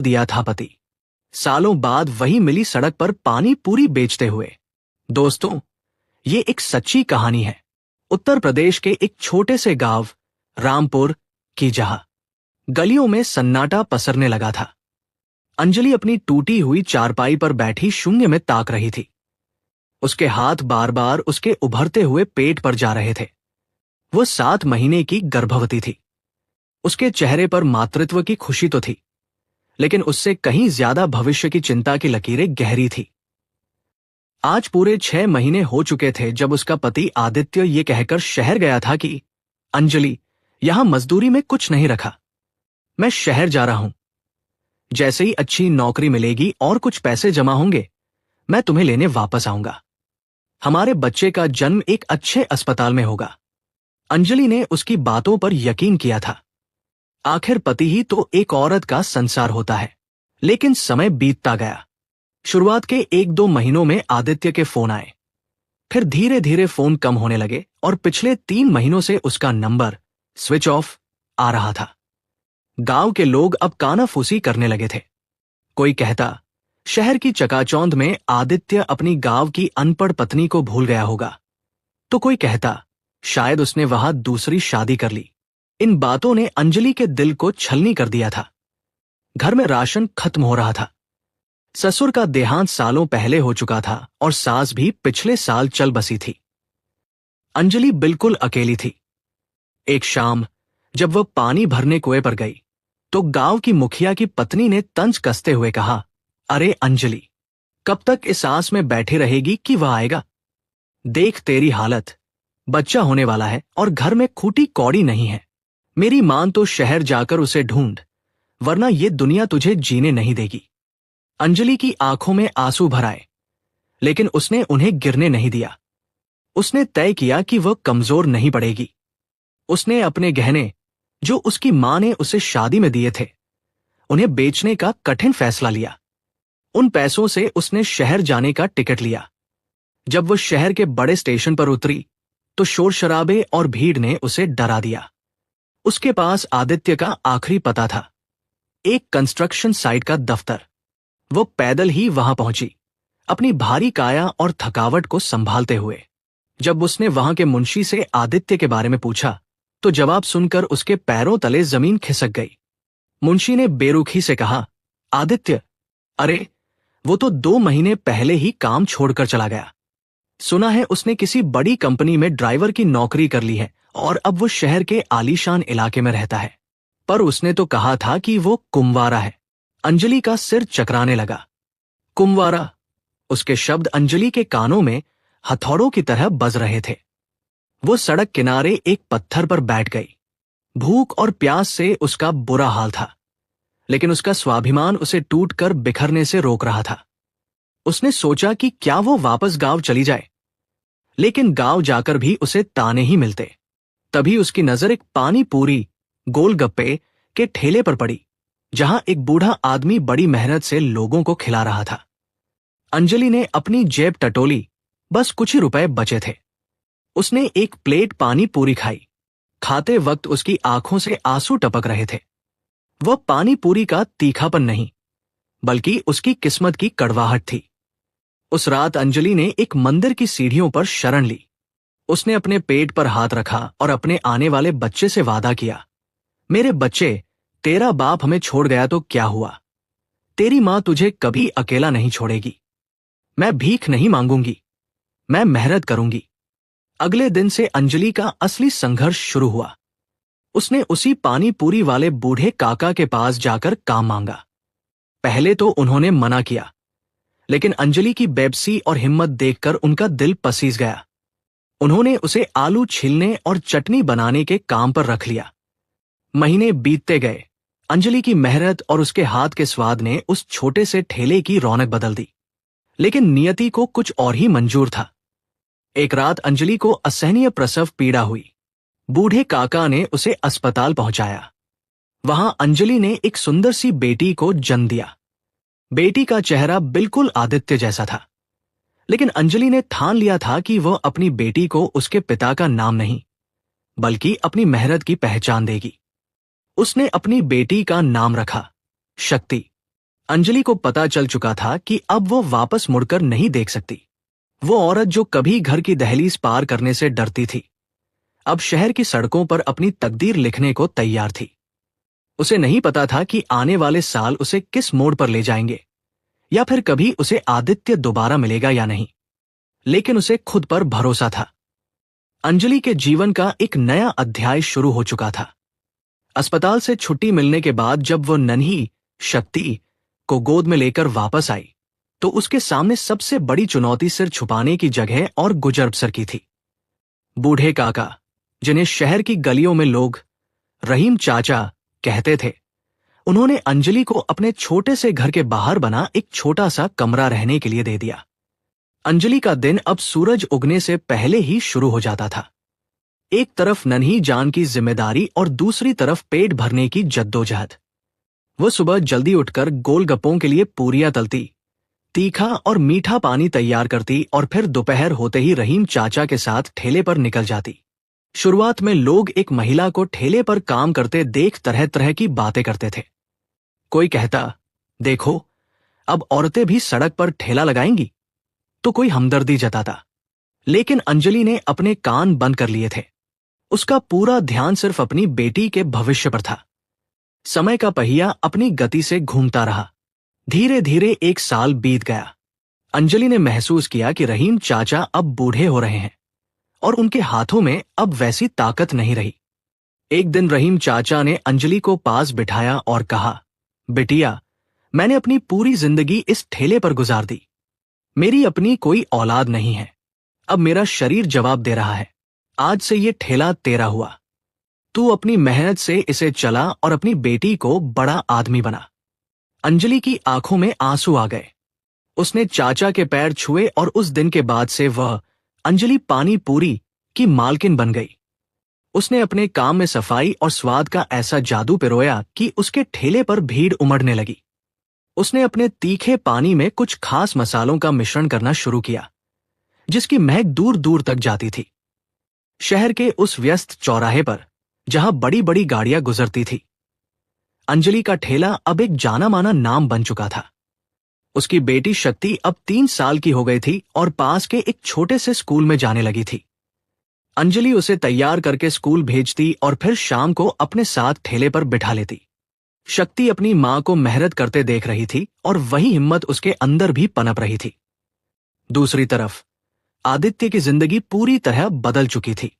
दिया था पति, सालों बाद वही मिली सड़क पर पानी पूरी बेचते हुए। दोस्तों, ये एक सच्ची कहानी है, उत्तर प्रदेश के एक छोटे से गांव रामपुर की, जहां गलियों में सन्नाटा पसरने लगा था। अंजलि अपनी टूटी हुई चारपाई पर बैठी शून्य में ताक रही थी। उसके हाथ बार बार उसके उभरते हुए पेट पर जा रहे थे। वो 7 महीने की गर्भवती थी। उसके चेहरे पर मातृत्व की खुशी तो थी, लेकिन उससे कहीं ज्यादा भविष्य की चिंता की लकीरें गहरी थी। आज पूरे 6 महीने हो चुके थे जब उसका पति आदित्य ये कहकर शहर गया था कि अंजलि, यहां मजदूरी में कुछ नहीं रखा, मैं शहर जा रहा हूं। जैसे ही अच्छी नौकरी मिलेगी और कुछ पैसे जमा होंगे, मैं तुम्हें लेने वापस आऊंगा। हमारे बच्चे का जन्म एक अच्छे अस्पताल में होगा। अंजलि ने उसकी बातों पर यकीन किया था। आखिर पति ही तो एक औरत का संसार होता है। लेकिन समय बीतता गया। शुरुआत के 1-2 महीनों में आदित्य के फोन आए, फिर धीरे धीरे फोन कम होने लगे और पिछले 3 महीनों से उसका नंबर स्विच ऑफ आ रहा था। गांव के लोग अब कानाफूसी करने लगे थे। कोई कहता शहर की चकाचौंध में आदित्य अपनी गांव की अनपढ़ पत्नी को भूल गया होगा, तो कोई कहता शायद उसने वहां दूसरी शादी कर ली। इन बातों ने अंजलि के दिल को छलनी कर दिया था। घर में राशन खत्म हो रहा था। ससुर का देहांत सालों पहले हो चुका था और सास भी पिछले साल चल बसी थी। अंजलि बिल्कुल अकेली थी। एक शाम जब वह पानी भरने कुएं पर गई, तो गांव की मुखिया की पत्नी ने तंज कसते हुए कहा, अरे अंजलि, कब तक इस आस में बैठे रहेगी कि वह आएगा? देख तेरी हालत, बच्चा होने वाला है और घर में खूटी कौड़ी नहीं है। मेरी मान तो शहर जाकर उसे ढूंढ, वरना ये दुनिया तुझे जीने नहीं देगी। अंजलि की आंखों में आंसू भर आए, लेकिन उसने उन्हें गिरने नहीं दिया। उसने तय किया कि वह कमजोर नहीं पड़ेगी। उसने अपने गहने, जो उसकी मां ने उसे शादी में दिए थे, उन्हें बेचने का कठिन फैसला लिया। उन पैसों से उसने शहर जाने का टिकट लिया। जब वह शहर के बड़े स्टेशन पर उतरी, तो शोर शराबे और भीड़ ने उसे डरा दिया। उसके पास आदित्य का आखिरी पता था, एक कंस्ट्रक्शन साइट का दफ्तर। वो पैदल ही वहां पहुंची, अपनी भारी काया और थकावट को संभालते हुए। जब उसने वहां के मुंशी से आदित्य के बारे में पूछा, तो जवाब सुनकर उसके पैरों तले जमीन खिसक गई। मुंशी ने बेरुखी से कहा, आदित्य, अरे वो तो 2 महीने पहले ही काम छोड़कर चला गया। सुना है उसने किसी बड़ी कंपनी में ड्राइवर की नौकरी कर ली है और अब वो शहर के आलीशान इलाके में रहता है। पर उसने तो कहा था कि वो कुंवारा है। अंजलि का सिर चकराने लगा। कुंवारा, उसके शब्द अंजलि के कानों में हथौड़ों की तरह बज रहे थे। वो सड़क किनारे एक पत्थर पर बैठ गई। भूख और प्यास से उसका बुरा हाल था, लेकिन उसका स्वाभिमान उसे टूटकर बिखरने से रोक रहा था। उसने सोचा कि क्या वो वापस गांव चली जाए, लेकिन गांव जाकर भी उसे ताने ही मिलते। तभी उसकी नजर एक पानी पूरी गोलगप्पे के ठेले पर पड़ी, जहां एक बूढ़ा आदमी बड़ी मेहनत से लोगों को खिला रहा था। अंजलि ने अपनी जेब टटोली, बस कुछ ही रुपए बचे थे। उसने एक प्लेट पानी पूरी खाई। खाते वक्त उसकी आंखों से आंसू टपक रहे थे। वह पानी पूरी का तीखापन नहीं, बल्कि उसकी किस्मत की कड़वाहट थी। उस रात अंजलि ने एक मंदिर की सीढ़ियों पर शरण ली। उसने अपने पेट पर हाथ रखा और अपने आने वाले बच्चे से वादा किया, मेरे बच्चे, तेरा बाप हमें छोड़ गया तो क्या हुआ? तेरी मां तुझे कभी अकेला नहीं छोड़ेगी। मैं भीख नहीं मांगूंगी, मैं मेहनत करूंगी। अगले दिन से अंजलि का असली संघर्ष शुरू हुआ। उसने उसी पानी पूरी वाले बूढ़े काका के पास जाकर काम मांगा। पहले तो उन्होंने मना किया, लेकिन अंजलि की बेबसी और हिम्मत देखकर उनका दिल पसीज गया। उन्होंने उसे आलू छीलने और चटनी बनाने के काम पर रख लिया। महीने बीतते गए। अंजलि की मेहनत और उसके हाथ के स्वाद ने उस छोटे से ठेले की रौनक बदल दी। लेकिन नियति को कुछ और ही मंजूर था। एक रात अंजलि को असहनीय प्रसव पीड़ा हुई। बूढ़े काका ने उसे अस्पताल पहुंचाया। वहां अंजलि ने एक सुंदर सी बेटी को जन्म दिया। बेटी का चेहरा बिल्कुल आदित्य जैसा था, लेकिन अंजलि ने ठान लिया था कि वह अपनी बेटी को उसके पिता का नाम नहीं, बल्कि अपनी मेहनत की पहचान देगी। उसने अपनी बेटी का नाम रखा शक्ति। अंजलि को पता चल चुका था कि अब वो वापस मुड़कर नहीं देख सकती। वो औरत जो कभी घर की दहलीज पार करने से डरती थी, अब शहर की सड़कों पर अपनी तकदीर लिखने को तैयार थी। उसे नहीं पता था कि आने वाले साल उसे किस मोड़ पर ले जाएंगे, या फिर कभी उसे आदित्य दोबारा मिलेगा या नहीं, लेकिन उसे खुद पर भरोसा था। अंजलि के जीवन का एक नया अध्याय शुरू हो चुका था। अस्पताल से छुट्टी मिलने के बाद जब वो नन्ही शक्ति को गोद में लेकर वापस आई, तो उसके सामने सबसे बड़ी चुनौती सिर छुपाने की जगह और गुजर बसर की थी। बूढ़े काका, जिन्हें शहर की गलियों में लोग रहीम चाचा कहते थे, उन्होंने अंजलि को अपने छोटे से घर के बाहर बना एक छोटा सा कमरा रहने के लिए दे दिया। अंजलि का दिन अब सूरज उगने से पहले ही शुरू हो जाता था। एक तरफ नन्ही जान की जिम्मेदारी और दूसरी तरफ पेट भरने की जद्दोजहद। वो सुबह जल्दी उठकर गोलगप्पों के लिए पूरियां तलती, तीखा और मीठा पानी तैयार करती और फिर दोपहर होते ही रहीम चाचा के साथ ठेले पर निकल जाती। शुरुआत में लोग एक महिला को ठेले पर काम करते देख तरह तरह की बातें करते थे। कोई कहता, देखो अब औरतें भी सड़क पर ठेला लगाएंगी, तो कोई हमदर्दी जताता। लेकिन अंजलि ने अपने कान बंद कर लिए थे। उसका पूरा ध्यान सिर्फ अपनी बेटी के भविष्य पर था। समय का पहिया अपनी गति से घूमता रहा। धीरे धीरे एक साल बीत गया। अंजलि ने महसूस किया कि रहीम चाचा अब बूढ़े हो रहे हैं और उनके हाथों में अब वैसी ताकत नहीं रही। एक दिन रहीम चाचा ने अंजलि को पास बिठाया और कहा, बिटिया, मैंने अपनी पूरी जिंदगी इस ठेले पर गुजार दी। मेरी अपनी कोई औलाद नहीं है। अब मेरा शरीर जवाब दे रहा है। आज से ये ठेला तेरा हुआ। तू अपनी मेहनत से इसे चला और अपनी बेटी को बड़ा आदमी बना। अंजलि की आंखों में आंसू आ गए। उसने चाचा के पैर छुए और उस दिन के बाद से वह अंजलि पानी पूरी की मालकिन बन गई। उसने अपने काम में सफाई और स्वाद का ऐसा जादू पिरोया कि उसके ठेले पर भीड़ उमड़ने लगी। उसने अपने तीखे पानी में कुछ खास मसालों का मिश्रण करना शुरू किया, जिसकी महक दूर दूर तक जाती थी। शहर के उस व्यस्त चौराहे पर, जहां बड़ी बड़ी गाड़ियां गुजरती थी, अंजलि का ठेला अब एक जाना माना नाम बन चुका था। उसकी बेटी शक्ति अब 3 साल की हो गई थी और पास के एक छोटे से स्कूल में जाने लगी थी। अंजलि उसे तैयार करके स्कूल भेजती और फिर शाम को अपने साथ ठेले पर बिठा लेती। शक्ति अपनी मां को मेहनत करते देख रही थी और वही हिम्मत उसके अंदर भी पनप रही थी। दूसरी तरफ आदित्य की जिंदगी पूरी तरह बदल चुकी थी।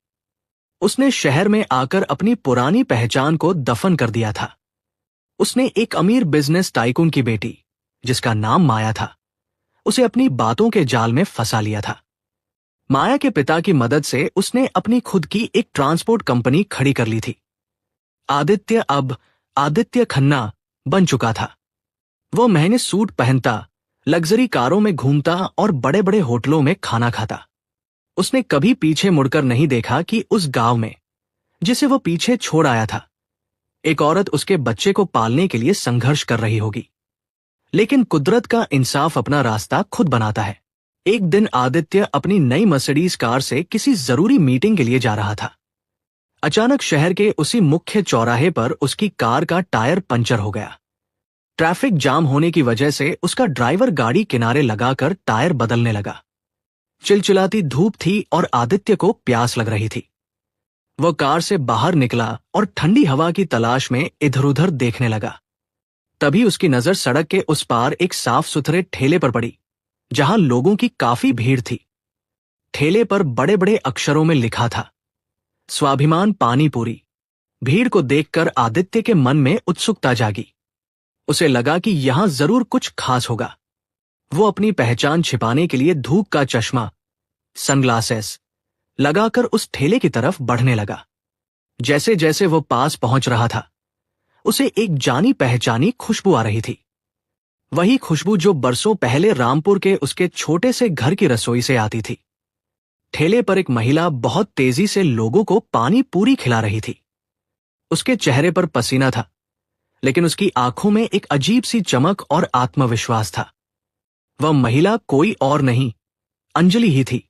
उसने शहर में आकर अपनी पुरानी पहचान को दफन कर दिया था। उसने एक अमीर बिजनेस टाइकून की बेटी, जिसका नाम माया था, उसे अपनी बातों के जाल में फंसा लिया था। माया के पिता की मदद से उसने अपनी खुद की एक ट्रांसपोर्ट कंपनी खड़ी कर ली थी। आदित्य अब आदित्य खन्ना बन चुका था। वो महंगे सूट पहनता, लग्जरी कारों में घूमता और बड़े बड़े होटलों में खाना खाता। उसने कभी पीछे मुड़कर नहीं देखा कि उस गांव में, जिसे वो पीछे छोड़ आया था, एक औरत उसके बच्चे को पालने के लिए संघर्ष कर रही होगी। लेकिन कुदरत का इंसाफ अपना रास्ता खुद बनाता है। एक दिन आदित्य अपनी नई मर्सिडीज कार से किसी जरूरी मीटिंग के लिए जा रहा था। अचानक शहर के उसी मुख्य चौराहे पर उसकी कार का टायर पंचर हो गया। ट्रैफिक जाम होने की वजह से उसका ड्राइवर गाड़ी किनारे लगाकर टायर बदलने लगा। चिलचिलाती धूप थी और आदित्य को प्यास लग रही थी। वह कार से बाहर निकला और ठंडी हवा की तलाश में इधर उधर देखने लगा। तभी उसकी नजर सड़क के उस पार एक साफ सुथरे ठेले पर पड़ी, जहां लोगों की काफी भीड़ थी। ठेले पर बड़े बड़े अक्षरों में लिखा था, स्वाभिमान पानी पूरी। भीड़ को देखकर आदित्य के मन में उत्सुकता जागी। उसे लगा कि यहां जरूर कुछ खास होगा। वो अपनी पहचान छिपाने के लिए धूप का चश्मा, सनग्लासेस लगाकर उस ठेले की तरफ बढ़ने लगा। जैसे जैसे वो पास पहुंच रहा था, उसे एक जानी पहचानी खुशबू आ रही थी। वही खुशबू जो बरसों पहले रामपुर के उसके छोटे से घर की रसोई से आती थी। ठेले पर एक महिला बहुत तेजी से लोगों को पानी पूरी खिला रही थी। उसके चेहरे पर पसीना था, लेकिन उसकी आंखों में एक अजीब सी चमक और आत्मविश्वास था। वह महिला कोई और नहीं, अंजलि ही थी।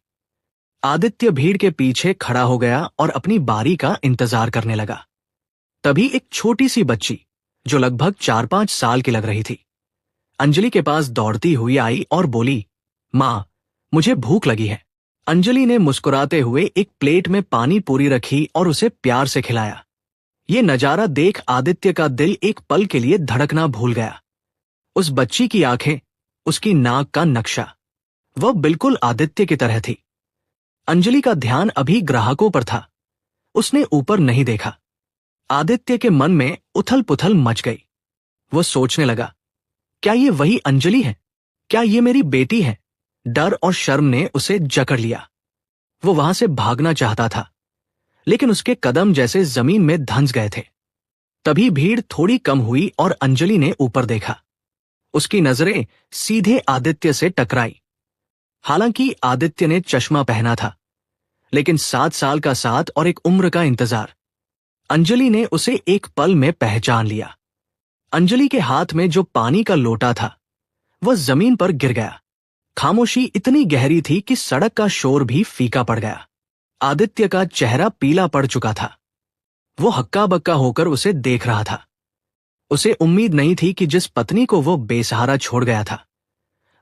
आदित्य भीड़ के पीछे खड़ा हो गया और अपनी बारी का इंतजार करने लगा। तभी एक छोटी सी बच्ची, जो लगभग 4-5 साल की लग रही थी, अंजलि के पास दौड़ती हुई आई और बोली, माँ, मुझे भूख लगी है। अंजलि ने मुस्कुराते हुए एक प्लेट में पानी पूरी रखी और उसे प्यार से खिलाया। ये नजारा देख आदित्य का दिल एक पल के लिए धड़कना भूल गया। उस बच्ची की आंखें, उसकी नाक का नक्शा, वह बिल्कुल आदित्य की तरह थी। अंजलि का ध्यान अभी ग्राहकों पर था। उसने ऊपर नहीं देखा। आदित्य के मन में उथल पुथल मच गई। वो सोचने लगा, क्या ये वही अंजलि है? क्या ये मेरी बेटी है? डर और शर्म ने उसे जकड़ लिया। वो वहां से भागना चाहता था, लेकिन उसके कदम जैसे जमीन में धंस गए थे। तभी भीड़ थोड़ी कम हुई और अंजलि ने ऊपर देखा। उसकी नजरें सीधे आदित्य से टकराई। हालांकि आदित्य ने चश्मा पहना था, लेकिन 7 साल का साथ और एक उम्र का इंतजार। अंजलि ने उसे एक पल में पहचान लिया। अंजलि के हाथ में जो पानी का लोटा था, वह जमीन पर गिर गया। खामोशी इतनी गहरी थी कि सड़क का शोर भी फीका पड़ गया। आदित्य का चेहरा पीला पड़ चुका था। वो हक्का बक्का होकर उसे देख रहा था। उसे उम्मीद नहीं थी कि जिस पत्नी को वो बेसहारा छोड़ गया था,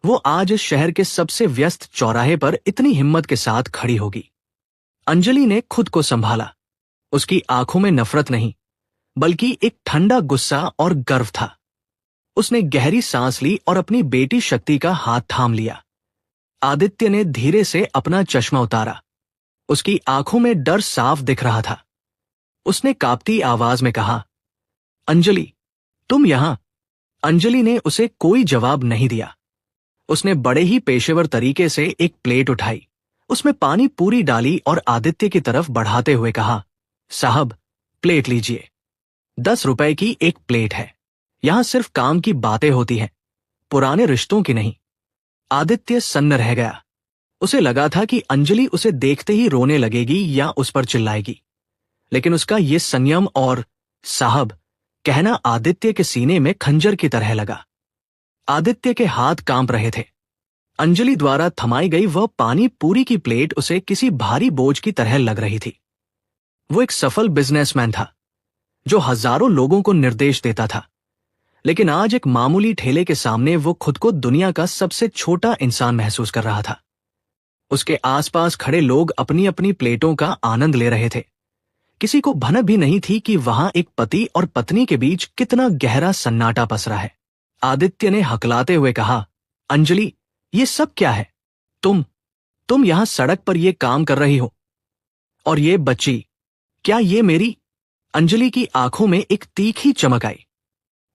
वो आज इस शहर के सबसे व्यस्त चौराहे पर इतनी हिम्मत के साथ खड़ी होगी। अंजलि ने खुद को संभाला। उसकी आंखों में नफरत नहीं, बल्कि एक ठंडा गुस्सा और गर्व था। उसने गहरी सांस ली और अपनी बेटी शक्ति का हाथ थाम लिया। आदित्य ने धीरे से अपना चश्मा उतारा। उसकी आंखों में डर साफ दिख रहा था। उसने कांपती आवाज में कहा, अंजलि, तुम यहां? अंजलि ने उसे कोई जवाब नहीं दिया। उसने बड़े ही पेशेवर तरीके से एक प्लेट उठाई, उसमें पानी पूरी डाली और आदित्य की तरफ बढ़ाते हुए कहा, साहब, प्लेट लीजिए। 10 रुपए की एक प्लेट है। यहां सिर्फ काम की बातें होती हैं, पुराने रिश्तों की नहीं। आदित्य सन्न रह गया। उसे लगा था कि अंजलि उसे देखते ही रोने लगेगी या उस पर चिल्लाएगी, लेकिन उसका ये संयम और साहब कहना आदित्य के सीने में खंजर की तरह लगा। आदित्य के हाथ कांप रहे थे। अंजलि द्वारा थमाई गई वह पानी पूरी की प्लेट उसे किसी भारी बोझ की तरह लग रही थी। वो एक सफल बिजनेसमैन था, जो हजारों लोगों को निर्देश देता था, लेकिन आज एक मामूली ठेले के सामने वो खुद को दुनिया का सबसे छोटा इंसान महसूस कर रहा था। उसके आसपास खड़े लोग अपनी अपनी प्लेटों का आनंद ले रहे थे। किसी को भनक भी नहीं थी कि वहां एक पति और पत्नी के बीच कितना गहरा सन्नाटा पसरा है। आदित्य ने हकलाते हुए कहा, अंजलि, ये सब क्या है? तुम यहां सड़क पर ये काम कर रही हो? और ये बच्ची, क्या ये मेरी? अंजलि की आंखों में एक तीखी चमक आई।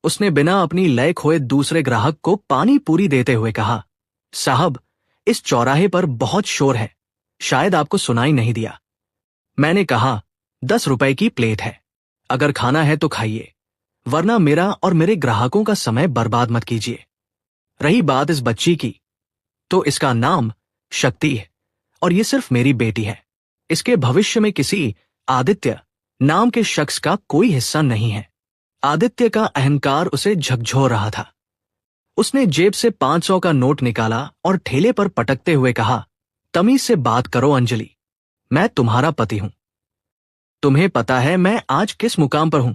उसने बिना अपनी लय खोए दूसरे ग्राहक को पानी पूरी देते हुए कहा, साहब, इस चौराहे पर बहुत शोर है, शायद आपको सुनाई नहीं दिया। मैंने कहा 10 रुपए की प्लेट है। अगर खाना है तो खाइए, वरना मेरा और मेरे ग्राहकों का समय बर्बाद मत कीजिए। रही बात इस बच्ची की, तो इसका नाम शक्ति है और ये सिर्फ मेरी बेटी है। इसके भविष्य में किसी आदित्य नाम के शख्स का कोई हिस्सा नहीं है। आदित्य का अहंकार उसे झकझोर रहा था। उसने जेब से 500 का नोट निकाला और ठेले पर पटकते हुए कहा, तमीज से बात करो अंजलि, मैं तुम्हारा पति हूं। तुम्हें पता है मैं आज किस मुकाम पर हूं?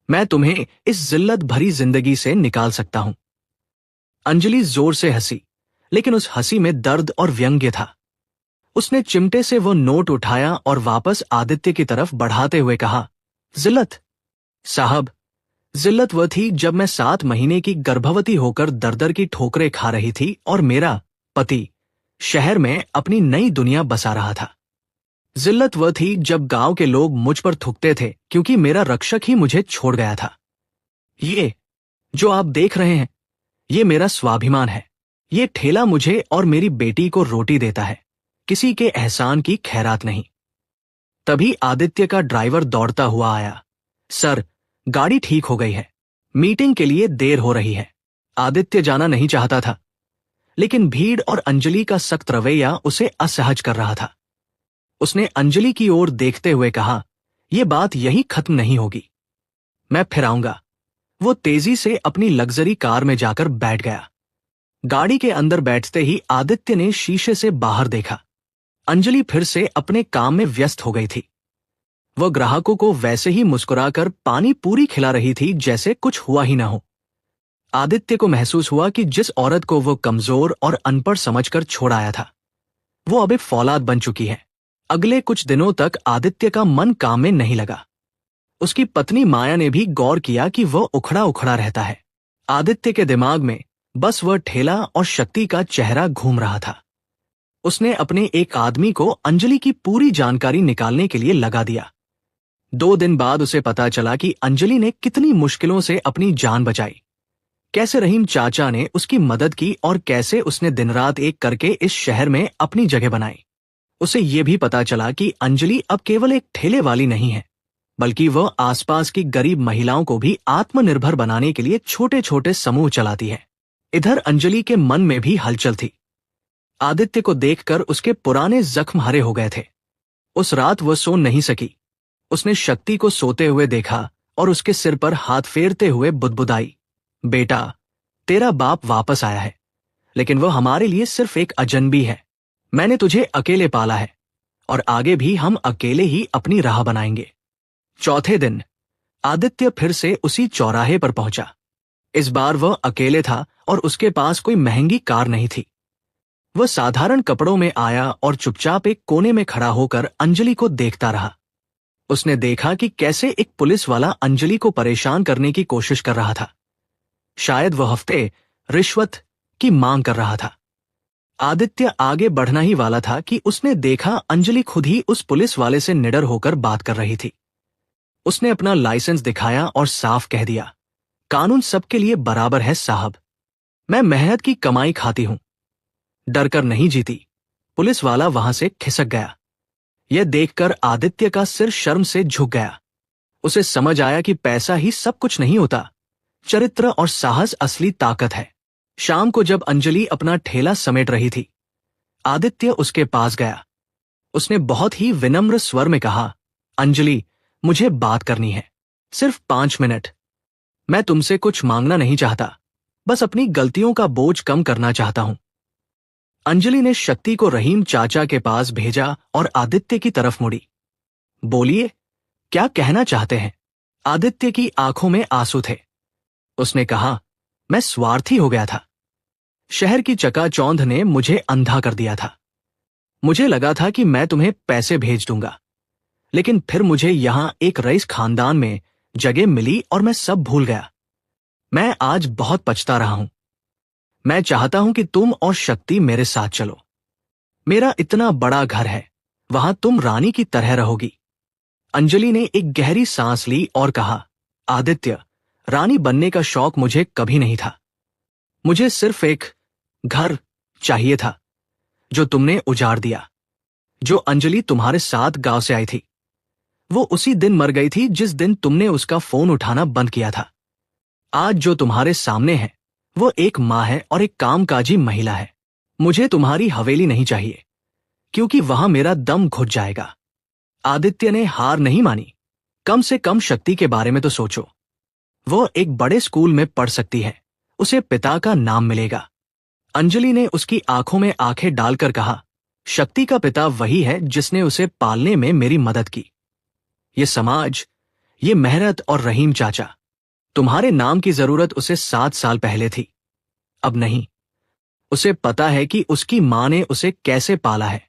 मैं तुम्हें इस जिल्लत भरी जिंदगी से निकाल सकता हूं। अंजलि जोर से हंसी, लेकिन उस हंसी में दर्द और व्यंग्य था। उसने चिमटे से वो नोट उठाया और वापस आदित्य की तरफ बढ़ाते हुए कहा, जिल्लत? साहब, जिल्लत वह थी जब मैं 7 महीने की गर्भवती होकर दर-दर की ठोकरें खा रही थी और मेरा पति शहर में अपनी नई दुनिया बसा रहा था। जिल्लत वह थी जब गांव के लोग मुझ पर थूकते थे क्योंकि मेरा रक्षक ही मुझे छोड़ गया था। ये जो आप देख रहे हैं, ये मेरा स्वाभिमान है। ये ठेला मुझे और मेरी बेटी को रोटी देता है, किसी के एहसान की खैरात नहीं। तभी आदित्य का ड्राइवर दौड़ता हुआ आया। सर, गाड़ी ठीक हो गई है, मीटिंग के लिए देर हो रही है। आदित्य जाना नहीं चाहता था, लेकिन भीड़ और अंजलि का सख्त रवैया उसे असहज कर रहा था। उसने अंजलि की ओर देखते हुए कहा, यह बात यही खत्म नहीं होगी, मैं फिर आऊंगा। वो तेजी से अपनी लग्जरी कार में जाकर बैठ गया। गाड़ी के अंदर बैठते ही आदित्य ने शीशे से बाहर देखा। अंजलि फिर से अपने काम में व्यस्त हो गई थी। वह ग्राहकों को वैसे ही मुस्कुराकर पानी पूरी खिला रही थी जैसे कुछ हुआ ही ना हो। आदित्य को महसूस हुआ कि जिस औरत को वो कमजोर और अनपढ़ समझकर छोड़ आया था, वो अब एक फौलाद बन चुकी है। अगले कुछ दिनों तक आदित्य का मन काम में नहीं लगा। उसकी पत्नी माया ने भी गौर किया कि वह उखड़ा उखड़ा रहता है। आदित्य के दिमाग में बस वह ठेला और शक्ति का चेहरा घूम रहा था। उसने अपने एक आदमी को अंजलि की पूरी जानकारी निकालने के लिए लगा दिया। 2 दिन बाद उसे पता चला कि अंजलि ने कितनी मुश्किलों से अपनी जान बचाई, कैसे रहीम चाचा ने उसकी मदद की और कैसे उसने दिन रात एक करके इस शहर में अपनी जगह बनाई। उसे यह भी पता चला कि अंजलि अब केवल एक ठेले वाली नहीं है, बल्कि वह आसपास की गरीब महिलाओं को भी आत्मनिर्भर बनाने के लिए छोटे छोटे समूह चलाती है। इधर अंजलि के मन में भी हलचल थी। आदित्य को देखकर उसके पुराने जख्म हरे हो गए थे। उस रात वह सो नहीं सकी। उसने शक्ति को सोते हुए देखा और उसके सिर पर हाथ फेरते हुए बुदबुदाई, बेटा, तेरा बाप वापस आया है, लेकिन वह हमारे लिए सिर्फ एक अजनबी है। मैंने तुझे अकेले पाला है और आगे भी हम अकेले ही अपनी राह बनाएंगे। चौथे दिन आदित्य फिर से उसी चौराहे पर पहुंचा। इस बार वह अकेले था और उसके पास कोई महंगी कार नहीं थी। वह साधारण कपड़ों में आया और चुपचाप एक कोने में खड़ा होकर अंजलि को देखता रहा। उसने देखा कि कैसे एक पुलिस वाला अंजलि को परेशान करने की कोशिश कर रहा था। शायद वह हफ्ते रिश्वत की मांग कर रहा था। आदित्य आगे बढ़ना ही वाला था कि उसने देखा अंजलि खुद ही उस पुलिस वाले से निडर होकर बात कर रही थी। उसने अपना लाइसेंस दिखाया और साफ कह दिया, कानून सबके लिए बराबर है साहब। मैं मेहनत की कमाई खाती हूं, डरकर नहीं जीती। पुलिस वाला वहां से खिसक गया। यह देखकर आदित्य का सिर शर्म से झुक गया। उसे समझ आया कि पैसा ही सब कुछ नहीं होता, चरित्र और साहस असली ताकत है। शाम को जब अंजलि अपना ठेला समेट रही थी, आदित्य उसके पास गया। उसने बहुत ही विनम्र स्वर में कहा, अंजलि, मुझे बात करनी है, सिर्फ 5 मिनट। मैं तुमसे कुछ मांगना नहीं चाहता, बस अपनी गलतियों का बोझ कम करना चाहता हूं। अंजलि ने शक्ति को रहीम चाचा के पास भेजा और आदित्य की तरफ मुड़ी। बोलिए, क्या कहना चाहते हैं? आदित्य की आंखों में आंसू थे। उसने कहा, मैं स्वार्थी हो गया था। शहर की चकाचौंध ने मुझे अंधा कर दिया था। मुझे लगा था कि मैं तुम्हें पैसे भेज दूंगा, लेकिन फिर मुझे यहां एक रईस खानदान में जगह मिली और मैं सब भूल गया। मैं आज बहुत पछता रहा हूं। मैं चाहता हूं कि तुम और शक्ति मेरे साथ चलो। मेरा इतना बड़ा घर है, वहां तुम रानी की तरह रहोगी। अंजलि ने एक गहरी सांस ली और कहा, आदित्य, रानी बनने का शौक मुझे कभी नहीं था। मुझे सिर्फ एक घर चाहिए था, जो तुमने उजाड़ दिया। जो अंजलि तुम्हारे साथ गांव से आई थी, वो उसी दिन मर गई थी जिस दिन तुमने उसका फोन उठाना बंद किया था। आज जो तुम्हारे सामने है, वो एक माँ है और एक कामकाजी महिला है। मुझे तुम्हारी हवेली नहीं चाहिए, क्योंकि वहां मेरा दम घुट जाएगा। आदित्य ने हार नहीं मानी। कम से कम शक्ति के बारे में तो सोचो। वो एक बड़े स्कूल में पढ़ सकती है, उसे पिता का नाम मिलेगा। अंजलि ने उसकी आंखों में आंखें डालकर कहा, शक्ति का पिता वही है जिसने उसे पालने में मेरी मदद की। ये समाज, ये मेहनत और रहीम चाचा। तुम्हारे नाम की जरूरत उसे 7 साल पहले थी, अब नहीं। उसे पता है कि उसकी मां ने उसे कैसे पाला है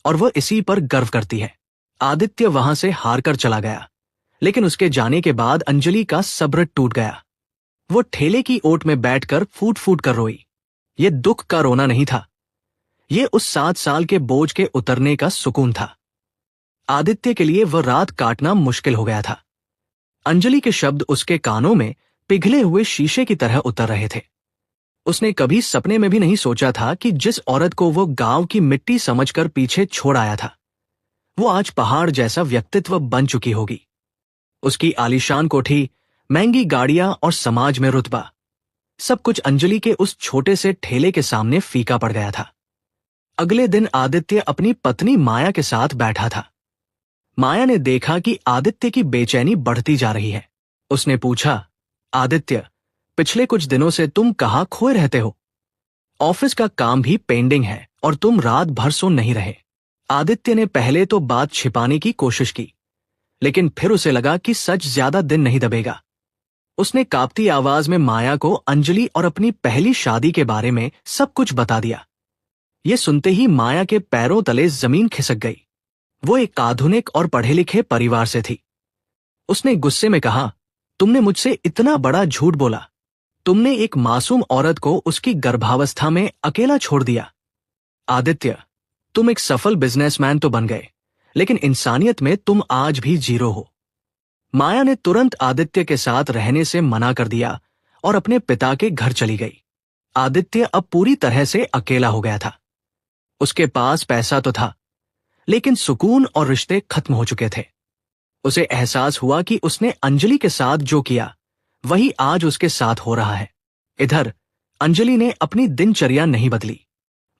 और वह इसी पर गर्व करती है। आदित्य वहां से हार कर चला गया, लेकिन उसके जाने के बाद अंजलि का सब्र टूट गया। वो ठेले की ओट में बैठकर फूट फूट कर रोई। ये दुख का रोना नहीं था, ये उस 7 साल के बोझ के उतरने का सुकून था। आदित्य के लिए वह रात काटना मुश्किल हो गया था। अंजलि के शब्द उसके कानों में पिघले हुए शीशे की तरह उतर रहे थे। उसने कभी सपने में भी नहीं सोचा था कि जिस औरत को वो गांव की मिट्टी समझकर पीछे छोड़ आया था, वो आज पहाड़ जैसा व्यक्तित्व बन चुकी होगी। उसकी आलीशान कोठी, महंगी गाड़ियां और समाज में रुतबा, सब कुछ अंजलि के उस छोटे से ठेले के सामने फीका पड़ गया था। अगले दिन आदित्य अपनी पत्नी माया के साथ बैठा था। माया ने देखा कि आदित्य की बेचैनी बढ़ती जा रही है। उसने पूछा, आदित्य, पिछले कुछ दिनों से तुम कहाँ खोए रहते हो? ऑफिस का काम भी पेंडिंग है और तुम रात भर सो नहीं रहे। आदित्य ने पहले तो बात छिपाने की कोशिश की, लेकिन फिर उसे लगा कि सच ज्यादा दिन नहीं दबेगा। उसने कांपती आवाज में माया को अंजलि और अपनी पहली शादी के बारे में सब कुछ बता दिया। ये सुनते ही माया के पैरों तले जमीन खिसक गई। वो एक आधुनिक और पढ़े लिखे परिवार से थी। उसने गुस्से में कहा, तुमने मुझसे इतना बड़ा झूठ बोला। तुमने एक मासूम औरत को उसकी गर्भावस्था में अकेला छोड़ दिया। आदित्य, तुम एक सफल बिजनेसमैन तो बन गए, लेकिन इंसानियत में तुम आज भी जीरो हो। माया ने तुरंत आदित्य के साथ रहने से मना कर दिया और अपने पिता के घर चली गई। आदित्य अब पूरी तरह से अकेला हो गया था। उसके पास पैसा तो था, लेकिन सुकून और रिश्ते खत्म हो चुके थे। उसे एहसास हुआ कि उसने अंजलि के साथ जो किया वही आज उसके साथ हो रहा है। इधर अंजलि ने अपनी दिनचर्या नहीं बदली।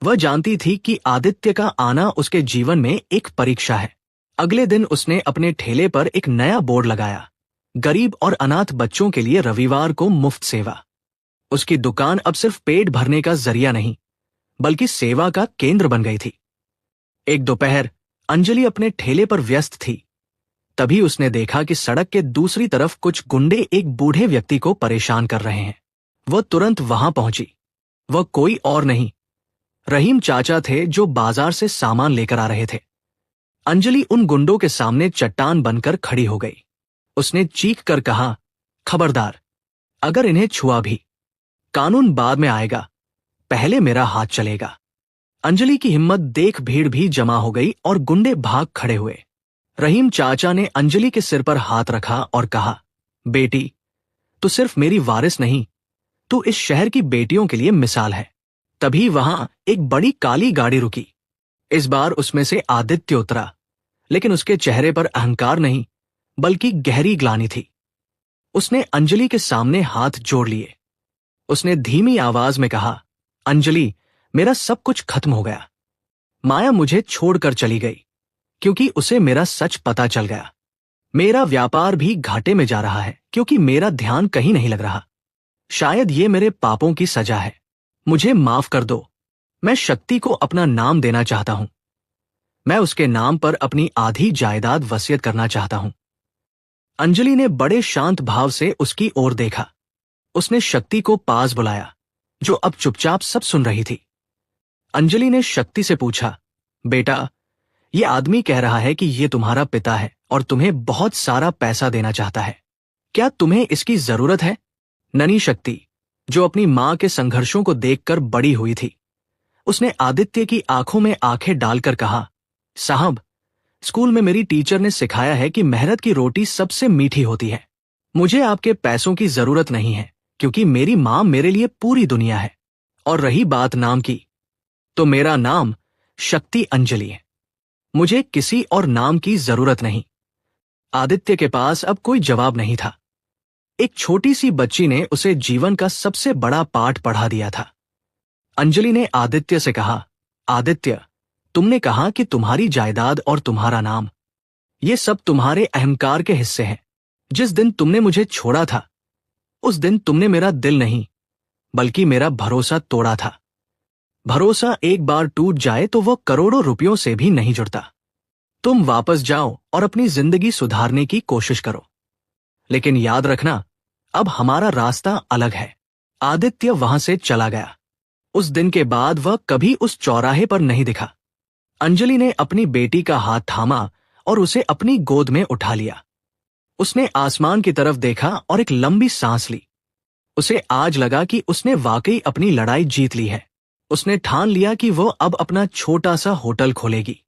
वह जानती थी कि आदित्य का आना उसके जीवन में एक परीक्षा है। अगले दिन उसने अपने ठेले पर एक नया बोर्ड लगाया, गरीब और अनाथ बच्चों के लिए रविवार को मुफ्त सेवा। उसकी दुकान अब सिर्फ पेट भरने का जरिया नहीं, बल्कि सेवा का केंद्र बन गई थी। एक दोपहर अंजलि अपने ठेले पर व्यस्त थी। तभी उसने देखा कि सड़क के दूसरी तरफ कुछ गुंडे एक बूढ़े व्यक्ति को परेशान कर रहे हैं। वह तुरंत वहां पहुंची। वह कोई और नहीं, रहीम चाचा थे, जो बाजार से सामान लेकर आ रहे थे। अंजलि उन गुंडों के सामने चट्टान बनकर खड़ी हो गई। उसने चीख कर कहा, खबरदार, अगर इन्हें छुआ भी, कानून बाद में आएगा, पहले मेरा हाथ चलेगा। अंजलि की हिम्मत देख भीड़ भी जमा हो गई और गुंडे भाग खड़े हुए। रहीम चाचा ने अंजलि के सिर पर हाथ रखा और कहा, बेटी, तू सिर्फ मेरी वारिस नहीं, तू इस शहर की बेटियों के लिए मिसाल है। तभी वहां एक बड़ी काली गाड़ी रुकी। इस बार उसमें से आदित्य उतरा, लेकिन उसके चेहरे पर अहंकार नहीं, बल्कि गहरी ग्लानि थी। उसने अंजलि के सामने हाथ जोड़ लिए। उसने धीमी आवाज में कहा, अंजलि, मेरा सब कुछ खत्म हो गया। माया मुझे छोड़कर चली गई, क्योंकि उसे मेरा सच पता चल गया। मेरा व्यापार भी घाटे में जा रहा है, क्योंकि मेरा ध्यान कहीं नहीं लग रहा। शायद ये मेरे पापों की सजा है। मुझे माफ कर दो। मैं शक्ति को अपना नाम देना चाहता हूं। मैं उसके नाम पर अपनी आधी जायदाद वसीयत करना चाहता हूं। अंजलि ने बड़े शांत भाव से उसकी ओर देखा। उसने शक्ति को पास बुलाया, जो अब चुपचाप सब सुन रही थी। अंजलि ने शक्ति से पूछा, बेटा, ये आदमी कह रहा है कि ये तुम्हारा पिता है और तुम्हें बहुत सारा पैसा देना चाहता है। क्या तुम्हें इसकी जरूरत है? ननी शक्ति, जो अपनी मां के संघर्षों को देखकर बड़ी हुई थी, उसने आदित्य की आंखों में आंखें डालकर कहा, साहब, स्कूल में मेरी टीचर ने सिखाया है कि मेहनत की रोटी सबसे मीठी होती है। मुझे आपके पैसों की जरूरत नहीं है, क्योंकि मेरी मां मेरे लिए पूरी दुनिया है। और रही बात नाम की, तो मेरा नाम शक्ति अंजलि है। मुझे किसी और नाम की जरूरत नहीं। आदित्य के पास अब कोई जवाब नहीं था। एक छोटी सी बच्ची ने उसे जीवन का सबसे बड़ा पाठ पढ़ा दिया था। अंजलि ने आदित्य से कहा, आदित्य, तुमने कहा कि तुम्हारी जायदाद और तुम्हारा नाम, ये सब तुम्हारे अहंकार के हिस्से हैं। जिस दिन तुमने मुझे छोड़ा था, उस दिन तुमने मेरा दिल नहीं, बल्कि मेरा भरोसा तोड़ा था। भरोसा एक बार टूट जाए तो वह करोड़ों रुपयों से भी नहीं जुड़ता। तुम वापस जाओ और अपनी जिंदगी सुधारने की कोशिश करो, लेकिन याद रखना, अब हमारा रास्ता अलग है। आदित्य वहां से चला गया। उस दिन के बाद वह कभी उस चौराहे पर नहीं दिखा। अंजलि ने अपनी बेटी का हाथ थामा और उसे अपनी गोद में उठा लिया। उसने आसमान की तरफ देखा और एक लंबी सांस ली। उसे आज लगा कि उसने वाकई अपनी लड़ाई जीत ली है। उसने ठान लिया कि वो अब अपना छोटा सा होटल खोलेगी,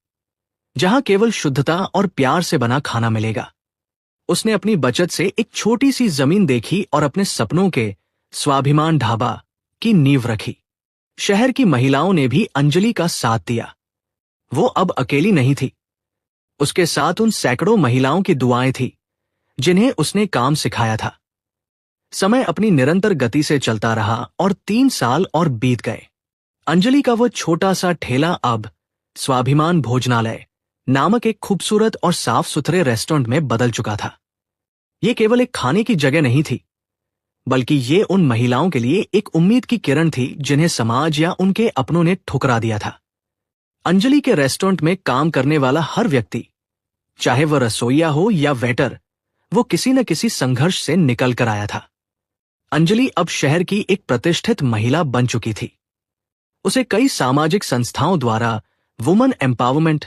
जहां केवल शुद्धता और प्यार से बना खाना मिलेगा। उसने अपनी बचत से एक छोटी सी जमीन देखी और अपने सपनों के स्वाभिमान ढाबा की नींव रखी। शहर की महिलाओं ने भी अंजलि का साथ दिया। वो अब अकेली नहीं थी। उसके साथ उन सैकड़ों महिलाओं की दुआएं थी, जिन्हें उसने काम सिखाया था। समय अपनी निरंतर गति से चलता रहा और 3 साल और बीत गए। अंजलि का वो छोटा सा ठेला अब स्वाभिमान भोजनालय नामक एक खूबसूरत और साफ सुथरे रेस्टोरेंट में बदल चुका था। ये केवल एक खाने की जगह नहीं थी, बल्कि ये उन महिलाओं के लिए एक उम्मीद की किरण थी जिन्हें समाज या उनके अपनों ने ठुकरा दिया था। अंजलि के रेस्टोरेंट में काम करने वाला हर व्यक्ति, चाहे वह रसोइया हो या वेटर, वो किसी न किसी संघर्ष से निकल कर आया था। अंजलि अब शहर की एक प्रतिष्ठित महिला बन चुकी थी। उसे कई सामाजिक संस्थाओं द्वारा वुमन एम्पावरमेंट,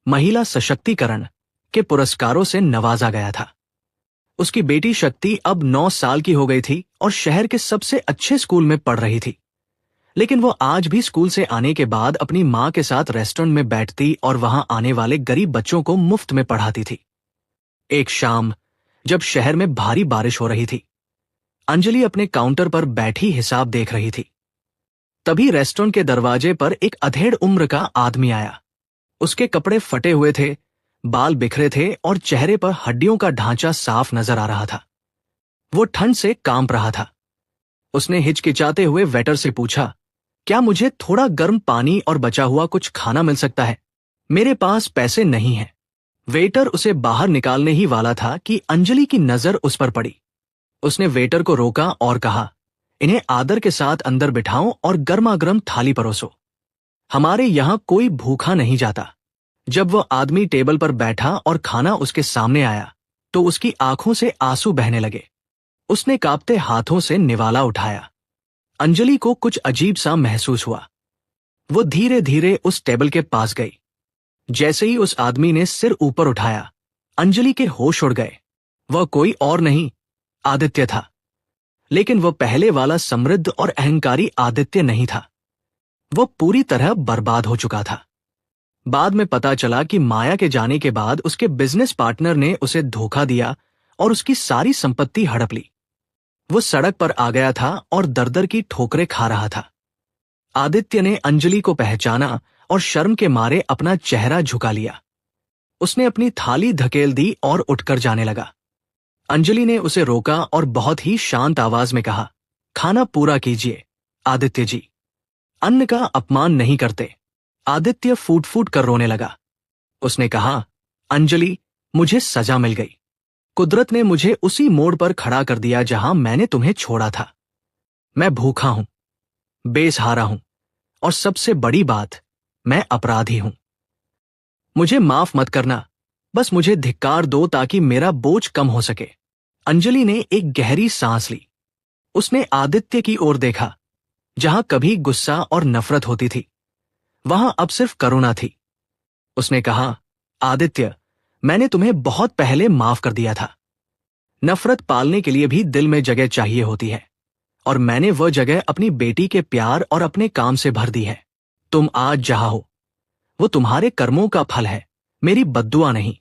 महिला सशक्तिकरण के पुरस्कारों से नवाजा गया था। उसकी बेटी शक्ति अब 9 साल की हो गई थी और शहर के सबसे अच्छे स्कूल में पढ़ रही थी। लेकिन वो आज भी स्कूल से आने के बाद अपनी माँ के साथ रेस्टोरेंट में बैठती और वहां आने वाले गरीब बच्चों को मुफ्त में पढ़ाती थी। एक शाम जब शहर में भारी बारिश हो रही थी, अंजलि अपने काउंटर पर बैठी हिसाब देख रही थी। तभी रेस्टोरेंट के दरवाजे पर एक अधेड़ उम्र का आदमी आया। उसके कपड़े फटे हुए थे, बाल बिखरे थे और चेहरे पर हड्डियों का ढांचा साफ नजर आ रहा था। वो ठंड से कांप रहा था। उसने हिचकिचाते हुए वेटर से पूछा, क्या मुझे थोड़ा गर्म पानी और बचा हुआ कुछ खाना मिल सकता है? मेरे पास पैसे नहीं हैं। वेटर उसे बाहर निकालने ही वाला था कि अंजलि की नजर उस पर पड़ी। उसने वेटर को रोका और कहा, इन्हें आदर के साथ अंदर बिठाओ और गर्मा गर्म थाली परोसो। हमारे यहां कोई भूखा नहीं जाता। जब वह आदमी टेबल पर बैठा और खाना उसके सामने आया तो उसकी आंखों से आंसू बहने लगे। उसने कांपते हाथों से निवाला उठाया। अंजलि को कुछ अजीब सा महसूस हुआ। वो धीरे धीरे उस टेबल के पास गई। जैसे ही उस आदमी ने सिर ऊपर उठाया, अंजलि के होश उड़ गए। वह कोई और नहीं, आदित्य था। लेकिन वह पहले वाला समृद्ध और अहंकारी आदित्य नहीं था। वह पूरी तरह बर्बाद हो चुका था। बाद में पता चला कि माया के जाने के बाद उसके बिजनेस पार्टनर ने उसे धोखा दिया और उसकी सारी संपत्ति हड़प ली। वो सड़क पर आ गया था और दर-दर की ठोकरें खा रहा था। आदित्य ने अंजलि को पहचाना और शर्म के मारे अपना चेहरा झुका लिया। उसने अपनी थाली धकेल दी और उठकर जाने लगा। अंजलि ने उसे रोका और बहुत ही शांत आवाज में कहा, खाना पूरा कीजिए आदित्य जी, अन्न का अपमान नहीं करते। आदित्य फूट फूट कर रोने लगा। उसने कहा, अंजलि, मुझे सजा मिल गई। कुदरत ने मुझे उसी मोड़ पर खड़ा कर दिया जहां मैंने तुम्हें छोड़ा था। मैं भूखा हूं, बेसहारा हूं और सबसे बड़ी बात, मैं अपराधी हूं। मुझे माफ मत करना, बस मुझे धिक्कार दो ताकि मेरा बोझ कम हो सके। अंजलि ने एक गहरी सांस ली। उसने आदित्य की ओर देखा। जहां कभी गुस्सा और नफरत होती थी, वहां अब सिर्फ करुणा थी। उसने कहा, आदित्य, मैंने तुम्हें बहुत पहले माफ कर दिया था। नफरत पालने के लिए भी दिल में जगह चाहिए होती है, और मैंने वह जगह अपनी बेटी के प्यार और अपने काम से भर दी है। तुम आज जहां हो, वो तुम्हारे कर्मों का फल है, मेरी बद्दुआ नहीं।